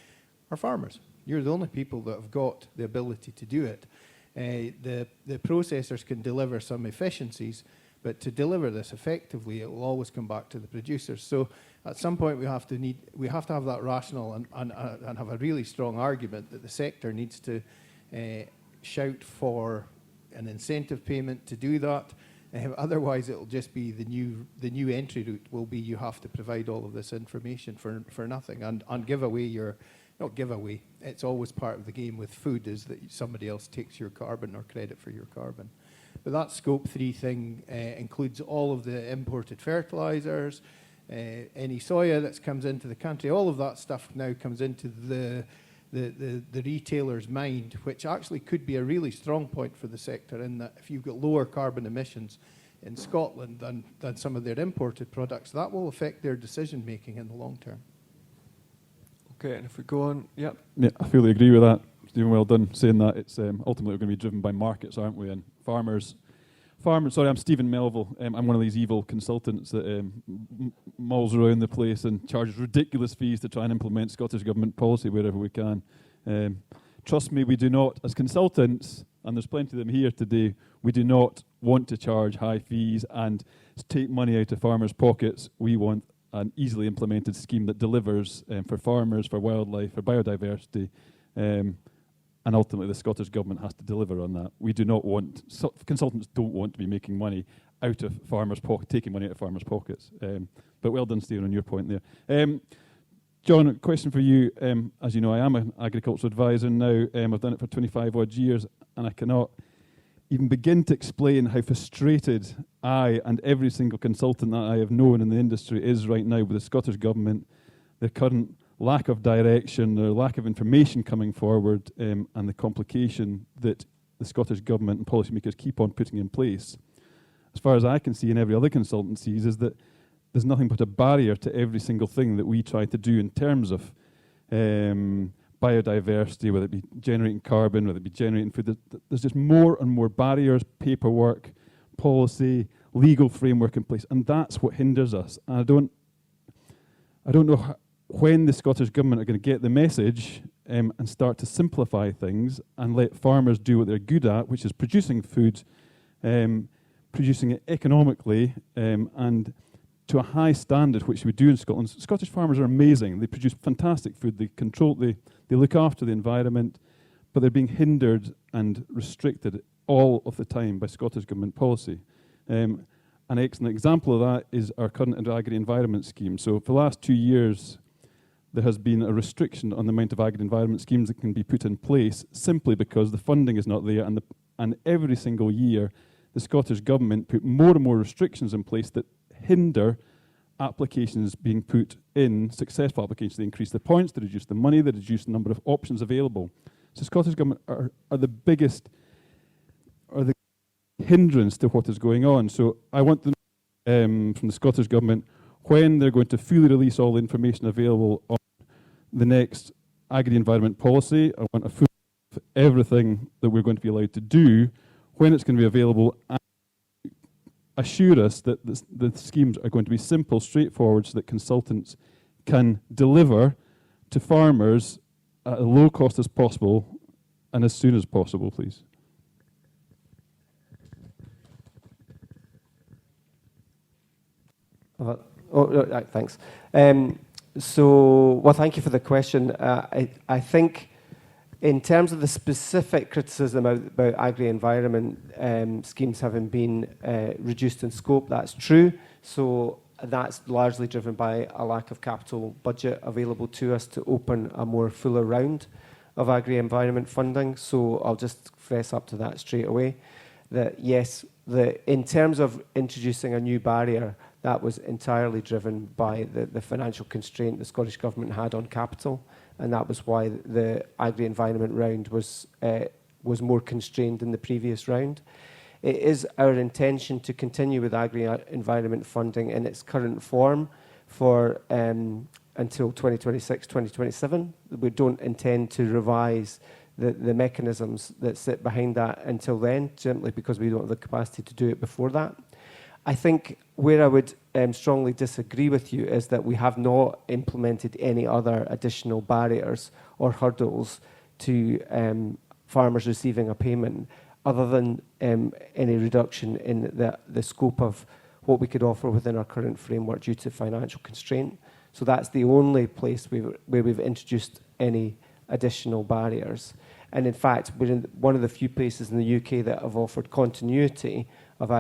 are farmers. You're the only people that have got the ability to do it. The processors can deliver some efficiencies, but to deliver this effectively, it will always come back to the producers. So at some point we have to have that rational and have a really strong argument that the sector needs to shout for an incentive payment to do that. Otherwise, it'll just be the new entry route will be you have to provide all of this information for nothing and give away your, not give away, it's always part of the game with food is that somebody else takes your carbon or credit for your carbon. But that Scope 3 thing includes all of the imported fertilizers, any soya that comes into the country, all of that stuff now comes into the retailer's mind, which actually could be a really strong point for the sector in that if you've got lower carbon emissions in Scotland than some of their imported products, that will affect their decision making in the long term. Okay, and if we go on, Yeah, I fully agree with that. Stephen, well done saying that. It's ultimately going to be driven by markets, aren't we? And farmers. Sorry, I'm Stephen Melville. I'm one of these evil consultants that mauls around the place and charges ridiculous fees to try and implement Scottish Government policy wherever we can. Trust me, we do not, as consultants, and there's plenty of them here today, we do not want to charge high fees and take money out of farmers' pockets. We want an easily implemented scheme that delivers for farmers, for wildlife, for biodiversity, and ultimately the Scottish Government has to deliver on that. We do not want, consultants don't want to be making money out of farmers' pockets, taking money out of farmers' pockets. But well done, Stephen, on your point there. John, a question for you. As you know, I am an agricultural advisor now. I've done it for 25 odd years, and I cannot even begin to explain how frustrated I and every single consultant that I have known in the industry is right now with the Scottish Government, their current lack of direction, their lack of information coming forward, and the complication that the Scottish Government and policymakers keep on putting in place. As far as I can see in every other consultant sees, is that there's nothing but a barrier to every single thing that we try to do in terms of biodiversity, whether it be generating carbon, whether it be generating food. There's just more and more barriers, paperwork, policy, legal framework in place, and that's what hinders us. And I don't know when the Scottish Government are going to get the message and start to simplify things and let farmers do what they're good at, which is producing food, producing it economically and to a high standard, which we do in Scotland. Scottish farmers are amazing. They produce fantastic food. They look after the environment, but they're being hindered and restricted all of the time by Scottish Government policy. An excellent example of that is our current Agri-environment scheme. So for the last 2 years, there has been a restriction on the amount of agri-environment schemes that can be put in place simply because the funding is not there, and every single year the Scottish Government put more and more restrictions in place that hinder applications being put in, successful applications. They increase the points, they reduce the money, they reduce the number of options available. So Scottish Government are the biggest, are the hindrance to what is going on. So I want to know from the Scottish Government when they're going to fully release all the information available on the next agri-environment policy. I want a full of everything that we're going to be allowed to do, when it's going to be available, and assure us that the schemes are going to be simple, straightforward, so that consultants can deliver to farmers at a low cost as possible and as soon as possible, please. Thanks. Well, thank you for the question. I think in terms of the specific criticism about agri-environment schemes having been reduced in scope, that's true. So that's largely driven by a lack of capital budget available to us to open a more fuller round of agri-environment funding. So I'll just fess up to that straight away. That yes, in terms of introducing a new barrier, that was entirely driven by the financial constraint the Scottish Government had on capital, and that was why the agri-environment round was more constrained than the previous round. It is our intention to continue with agri-environment funding in its current form for until 2026, 2027. We don't intend to revise the mechanisms that sit behind that until then, simply because we don't have the capacity to do it before that. I think where I would strongly disagree with you is that we have not implemented any other additional barriers or hurdles to farmers receiving a payment other than any reduction in the scope of what we could offer within our current framework due to financial constraint. So that's the only place where we've introduced any additional barriers. And in fact, we're in one of the few places in the UK that have offered continuity of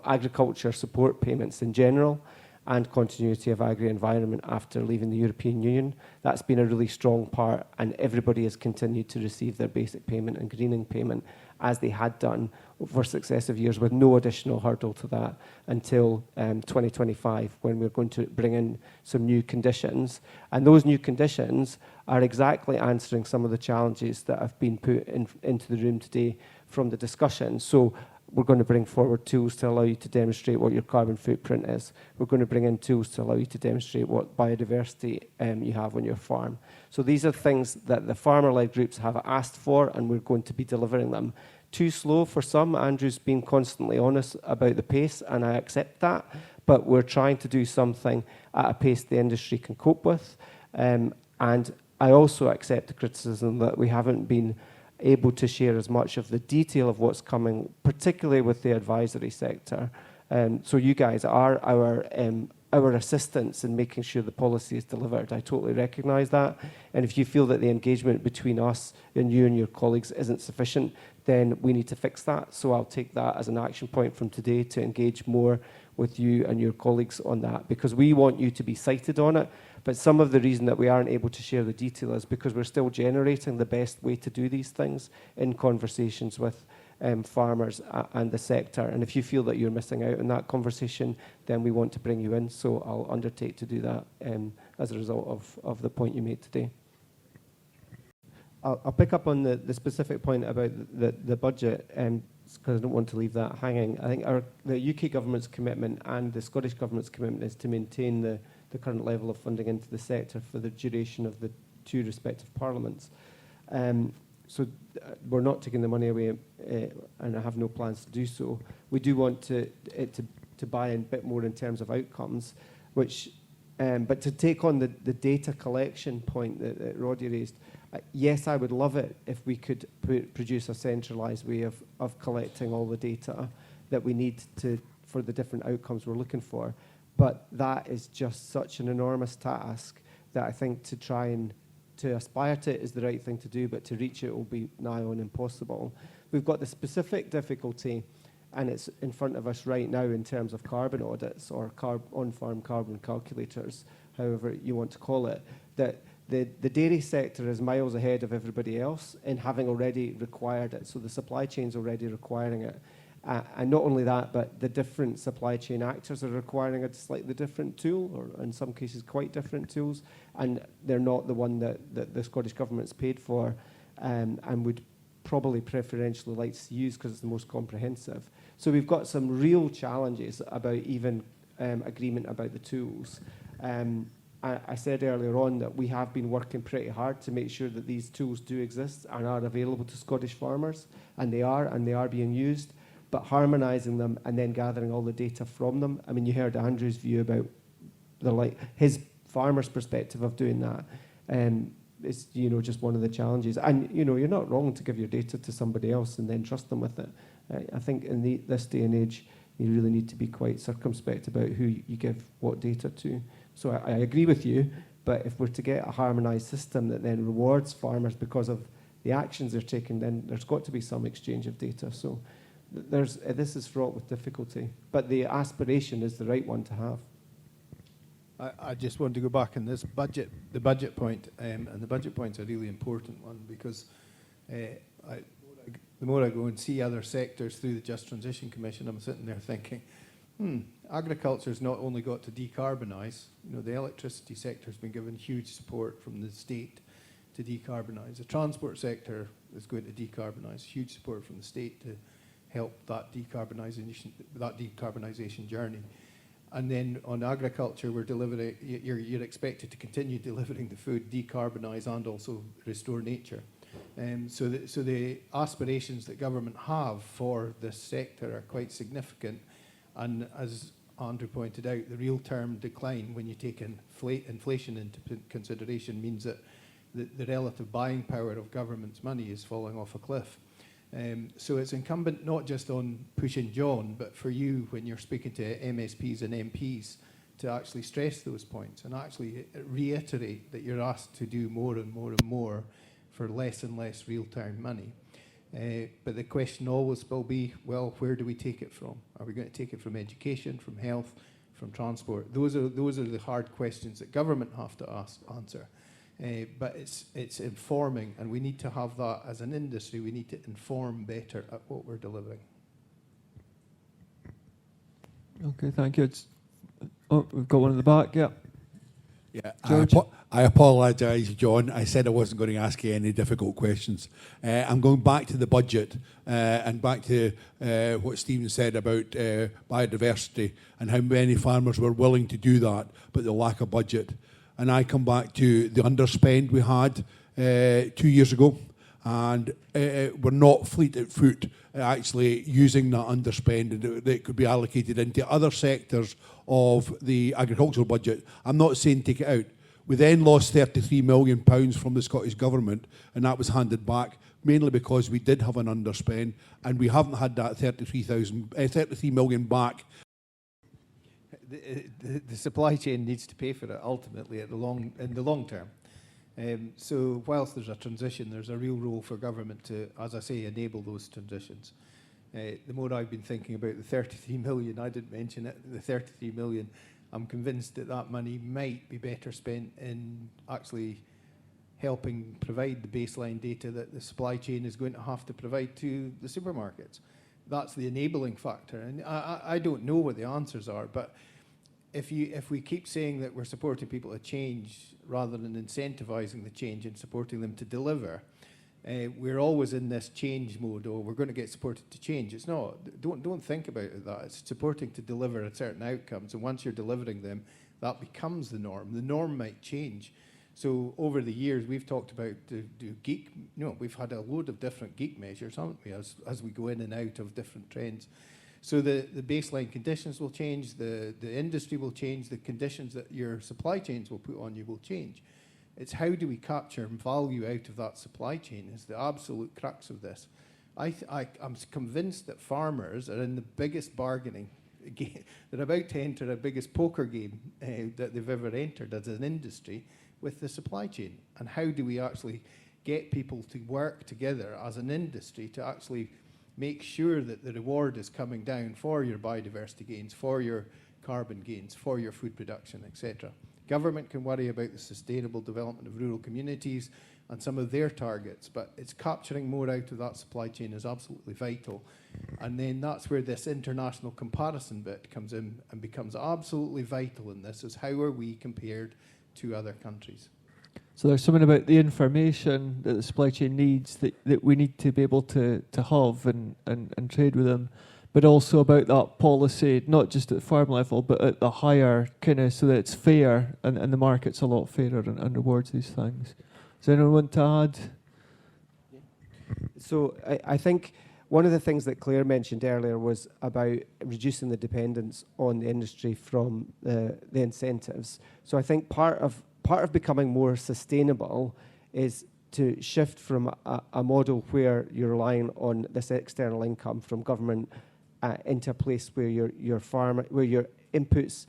agriculture support payments in general and continuity of agri-environment after leaving the European Union. That's been a really strong part, and everybody has continued to receive their basic payment and greening payment as they had done for successive years, with no additional hurdle to that until 2025, when we're going to bring in some new conditions. And those new conditions are exactly answering some of the challenges that have been put into the room today from the discussion. So we're going to bring forward tools to allow you to demonstrate what your carbon footprint is. We're going to bring in tools to allow you to demonstrate what biodiversity you have on your farm. So these are things that the farmer-led groups have asked for, and we're going to be delivering them. Too slow for some. Andrew's been constantly honest about the pace, and I accept that. But we're trying to do something at a pace the industry can cope with. And I also accept the criticism that we haven't been able to share as much of the detail of what's coming, particularly with the advisory sector. So you guys are our assistants in making sure the policy is delivered. I totally recognise that. And if you feel that the engagement between us and you and your colleagues isn't sufficient, then we need to fix that. So I'll take that as an action point from today to engage more with you and your colleagues on that, because we want you to be cited on it. But some of the reason that we aren't able to share the detail is because we're still generating the best way to do these things in conversations with farmers and the sector. And if you feel that you're missing out on that conversation, then we want to bring you in. So I'll undertake to do that as a result of the point you made today. I'll pick up on the specific point about the budget, because I don't want to leave that hanging. I think the UK government's commitment and the Scottish government's commitment is to maintain the current level of funding into the sector for the duration of the two respective parliaments. So we're not taking the money away, and I have no plans to do so. We do want it to buy in a bit more in terms of outcomes, which, but to take on the data collection point that Roddy raised, yes, I would love it if we could produce a centralised way of collecting all the data that we need for the different outcomes we're looking for. But that is just such an enormous task that I think to try and to aspire to it is the right thing to do, but to reach it will be nigh on impossible. We've got the specific difficulty, and it's in front of us right now in terms of carbon audits or on-farm carbon calculators, however you want to call it, that the dairy sector is miles ahead of everybody else in having already required it. So the supply chain's already requiring it. And not only that, but the different supply chain actors are requiring a slightly different tool, or in some cases quite different tools, and they're not the one that the Scottish Government's paid for and would probably preferentially like to use because it's the most comprehensive. So we've got some real challenges about even agreement about the tools. I said earlier on that we have been working pretty hard to make sure that these tools do exist and are available to Scottish farmers, and they are being used. But harmonising them and then gathering all the data from them. I mean, you heard Andrew's view about his farmer's perspective of doing that. It's just one of the challenges. And you're not wrong to give your data to somebody else and then trust them with it. I think in this day and age, you really need to be quite circumspect about who you give what data to. So I agree with you, but if we're to get a harmonised system that then rewards farmers because of the actions they're taking, then there's got to be some exchange of data. So this is fraught with difficulty, but the aspiration is the right one to have. I just want to go back on this budget, the budget point, and the budget point's a really important one because the more I go and see other sectors through the Just Transition Commission, I'm sitting there thinking, agriculture's not only got to decarbonise, the electricity sector's been given huge support from the state to decarbonise. The transport sector is going to decarbonise, huge support from the state to help that decarbonisation journey. And then on agriculture, we're delivering, you're expected to continue delivering the food, decarbonise and also restore nature. So the aspirations that government have for this sector are quite significant. And as Andrew pointed out, the real term decline, when you take inflation into consideration, means that the relative buying power of government's money is falling off a cliff. So it's incumbent not just on pushing John, but for you when you're speaking to MSPs and MPs to actually stress those points and actually reiterate that you're asked to do more and more and more for less and less real-time money. But the question always will be, well, where do we take it from? Are we going to take it from education, from health, from transport? Those are the hard questions that government have to answer. But it's informing, and we need to have that as an industry. We need to inform better at what we're delivering. Okay, thank you. We've got one in the back, yeah. Yeah, George? I apologise, John. I said I wasn't going to ask you any difficult questions. I'm going back to the budget and back to what Stephen said about biodiversity and how many farmers were willing to do that, but the lack of budget. And I come back to the underspend we had 2 years ago, and we're not fleet of foot actually using that underspend that could be allocated into other sectors of the agricultural budget. I'm not saying take it out. We then lost £33 million from the Scottish Government, and that was handed back mainly because we did have an underspend, and we haven't had that 33 million back. The supply chain needs to pay for it ultimately in the long term. So whilst there's a transition, there's a real role for government to, as I say, enable those transitions. The more I've been thinking about the 33 million, I didn't mention it, the 33 million, I'm convinced that that money might be better spent in actually helping provide the baseline data that the supply chain is going to have to provide to the supermarkets. That's the enabling factor. And I don't know what the answers are, but if we keep saying that we're supporting people to change rather than incentivizing the change and supporting them to deliver, we're always in this change mode, or we're going to get supported to change. It's not. Don't think about it that. It's supporting to deliver at certain outcomes, and once you're delivering them, that becomes the norm. The norm might change. So over the years, we've talked about we've had a load of different geek measures, haven't we, as we go in and out of different trends. So the baseline conditions will change, the industry will change, the conditions that your supply chains will put on you will change. It's how do we capture value out of that supply chain is the absolute crux of this. I'm convinced that farmers are in the biggest bargaining game. They're about to enter the biggest poker game that they've ever entered as an industry with the supply chain. And how do we actually get people to work together as an industry to actually make sure that the reward is coming down for your biodiversity gains, for your carbon gains, for your food production, etc. Government can worry about the sustainable development of rural communities and some of their targets, but it's capturing more out of that supply chain is absolutely vital. And then that's where this international comparison bit comes in and becomes absolutely vital in this, is how are we compared to other countries. So there's something about the information that the supply chain needs that we need to be able to have and trade with them, but also about that policy, not just at the farm level, but at the higher kind of, so that it's fair and the market's a lot fairer and rewards these things. Does anyone want to add? So I think one of the things that Claire mentioned earlier was about reducing the dependence on the industry from the incentives. So I think part of becoming more sustainable is to shift from a model where you're relying on this external income from government into a place where your inputs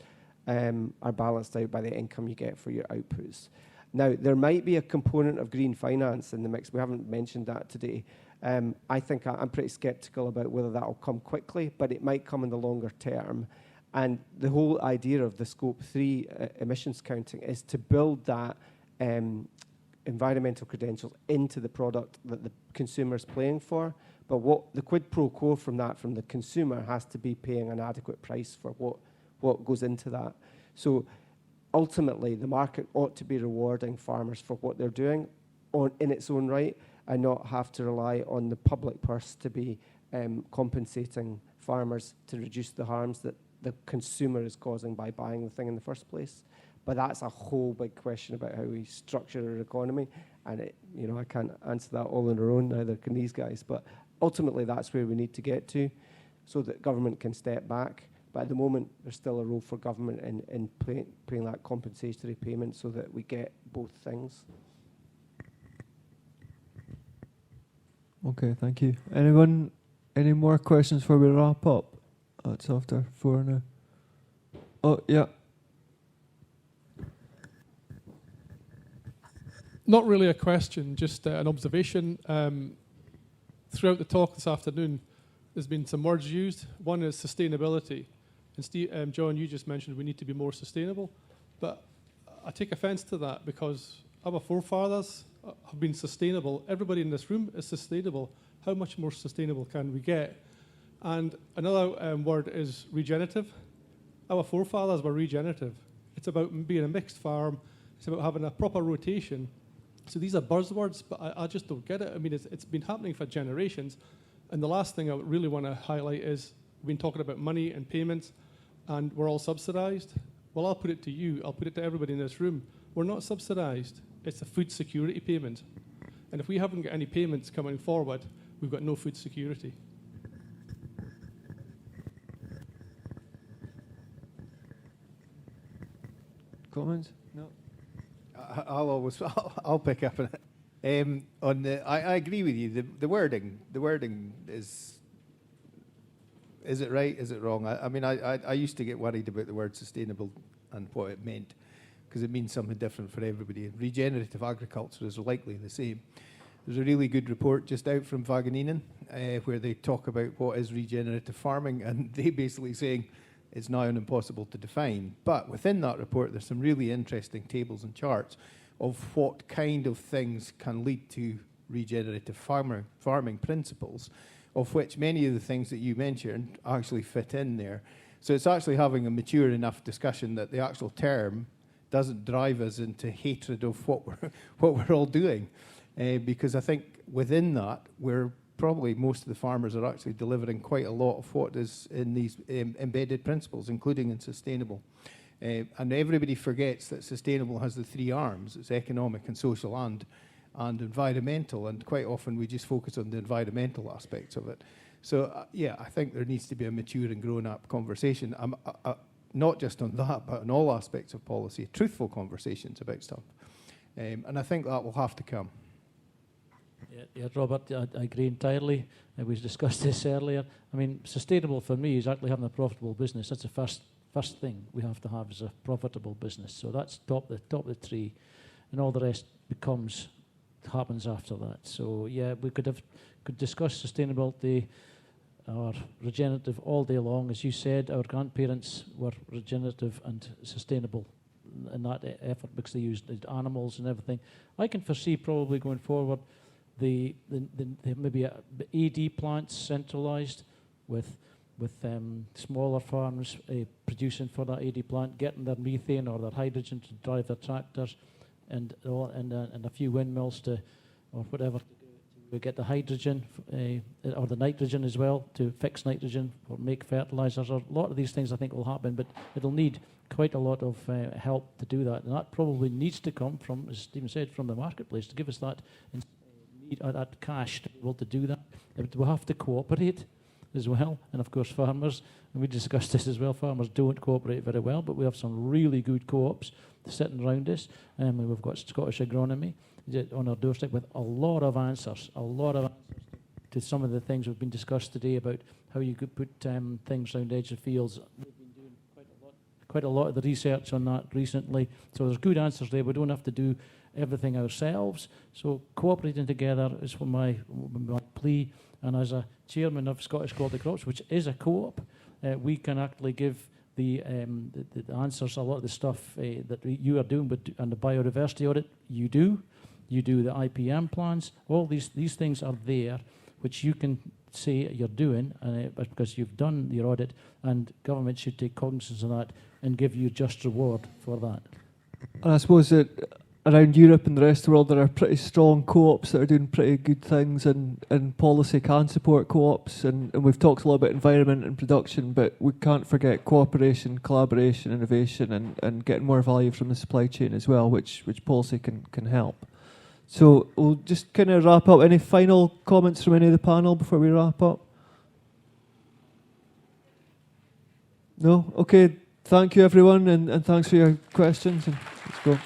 are balanced out by the income you get for your outputs. Now, there might be a component of green finance in the mix. We haven't mentioned that today. I think I'm pretty sceptical about whether that will come quickly, but it might come in the longer term. And the whole idea of the Scope 3 emissions counting is to build that environmental credentials into the product that the consumer is paying for. But what the quid pro quo from that, from the consumer, has to be paying an adequate price for what goes into that. So ultimately, the market ought to be rewarding farmers for what they're doing in its own right, and not have to rely on the public purse to be compensating farmers to reduce the harms that the consumer is causing by buying the thing in the first place. But that's a whole big question about how we structure our economy. And, I can't answer that all on our own, neither can these guys. But ultimately, that's where we need to get to so that government can step back. But at the moment, there's still a role for government in paying that compensatory payment so that we get both things. Okay, thank you. Anyone, any more questions before we wrap up? It's after 4 now. Oh, yeah. Not really a question, just an observation. Throughout the talk this afternoon, there's been some words used. One is sustainability. And John, you just mentioned we need to be more sustainable. But I take offence to that because our forefathers have been sustainable. Everybody in this room is sustainable. How much more sustainable can we get? And another word is regenerative. Our forefathers were regenerative. It's about being a mixed farm. It's about having a proper rotation. So these are buzzwords, but I just don't get it. I mean, it's been happening for generations. And the last thing I really want to highlight is we've been talking about money and payments, and we're all subsidised. Well, I'll put it to you. I'll put it to everybody in this room. We're not subsidised. It's a food security payment. And if we haven't got any payments coming forward, we've got no food security. Comments? No. I'll pick up on it. I agree with you. The wording is it right? Is it wrong? I used to get worried about the word sustainable and what it meant, because it means something different for everybody. Regenerative agriculture is likely the same. There's a really good report just out from Wageningen where they talk about what is regenerative farming, and they basically saying it's now impossible to define. But within that report, there's some really interesting tables and charts of what kind of things can lead to regenerative farming principles, of which many of the things that you mentioned actually fit in there. So it's actually having a mature enough discussion that the actual term doesn't drive us into hatred of what we're all doing, because I think within that we're probably most of the farmers are actually delivering quite a lot of what is in these embedded principles, including in sustainable. And everybody forgets that sustainable has the 3 arms. It's economic and social and environmental, and quite often we just focus on the environmental aspects of it. So I think there needs to be a mature and grown-up conversation, not just on that, but on all aspects of policy, truthful conversations about stuff. And I think that will have to come. Yeah, Robert, I agree entirely. We discussed this earlier. I mean, sustainable for me is actually having a profitable business. That's the first thing we have to have is a profitable business. So that's top of the tree, and all the rest happens after that. So yeah, we could discuss sustainability or regenerative all day long. As you said, our grandparents were regenerative and sustainable in that effort because they used animals and everything. I can foresee probably going forward the maybe AD plants centralised with smaller farms producing for that AD plant, getting their methane or their hydrogen to drive their tractors, and a few windmills or whatever to get the hydrogen or the nitrogen as well, to fix nitrogen or make fertilizers. Or a lot of these things I think will happen, but it'll need quite a lot of help to do that, and that probably needs to come from, as Stephen said, from the marketplace to give us that that cash to be able to do that. We'll have to cooperate as well, and of course farmers, and we discussed this as well, farmers don't cooperate very well, but we have some really good co-ops sitting around us, and we've got Scottish Agronomy on our doorstep with a lot of answers to some of the things we've been discussed today about how you could put things around the edge of fields. We've been doing quite a lot of the research on that recently, so there's good answers there. We don't have to do everything ourselves, so cooperating together is my plea. And as a chairman of Scottish Quality Crops, which is a co-op, we can actually give the answers. A lot of the stuff that you are doing, and the biodiversity audit, you do the IPM plans. All these things are there, which you can say you're doing, because you've done your audit, and government should take cognizance of that and give you just reward for that. And I suppose that around Europe and the rest of the world, there are pretty strong co-ops that are doing pretty good things, and policy can support co-ops. And we've talked a lot about environment and production, but we can't forget cooperation, collaboration, innovation, and getting more value from the supply chain as well, which policy can help. So we'll just kind of wrap up. Any final comments from any of the panel before we wrap up? No? Okay. Thank you, everyone, and thanks for your questions. And let's go.